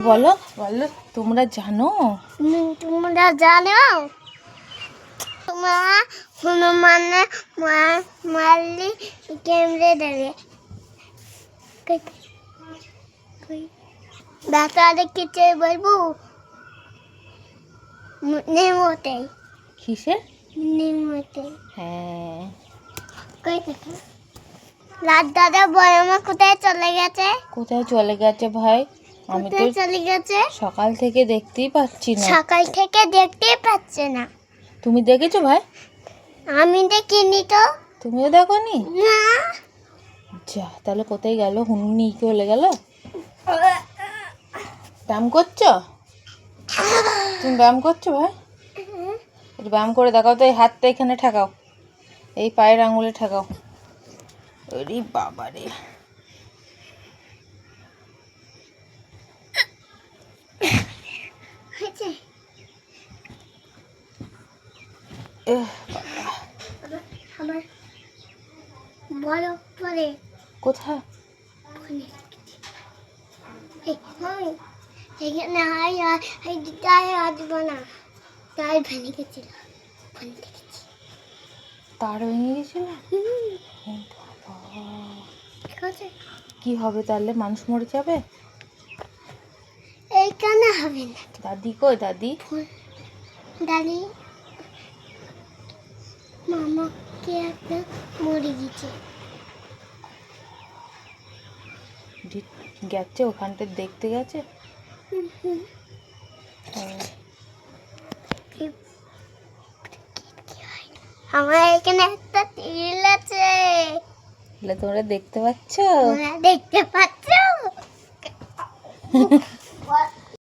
বলো বলো, তোমরা জানো তোমরা হনুমানে মারলি কেমড়ে দেবে ব্যথা দেখেছে বলবো নেমতে কিসে? নেমতে হ্যাঁ, কই দেখো রাত দাদা বড়মা কোথায় চলে গেছে? কোথায় চলে গেছে ভাই? আমি তো কোথায় চলে গেছে? সকাল থেকে দেখতেই পাচ্ছি না। সকাল থেকে দেখতেই পাচ্ছে না। তুমি দেখেছো ভাই? আমি দেখিনি তো। তুমিও দেখোনি? না। যা, তাহলে কোথায় গেল? হুন্নি চলে গেল? ব্যায়াম করছো? তুমি ব্যায়াম করছো ভাই? একটু ব্যায়াম করে দেখাও তো। এই হাতটা এখানে ঠেকাও, এই পায়ের আঙুলে ঠেকাও। ওরে বাবা রে, হয়েছে? আমার বড় পরে কোথায়? এখানে গায়ে আসবো না, গায়ে ভেঙে গেছিল। তার ভেঙে গেছিল? ও বাবা, ঠিক আছে, কি হবে তাহলে? মানুষ মরে যাবে? এইখানে হবে না। দাদি কই? দাদি দাদি মামা কে একটা মরে গেছে। গেছে ওখানটা দেখতে গেছে? আমার এখানে একটা তীর আছে, তোমরা দেখতে পাচ্ছ? তোমরা দেখতে পাচ্ছ?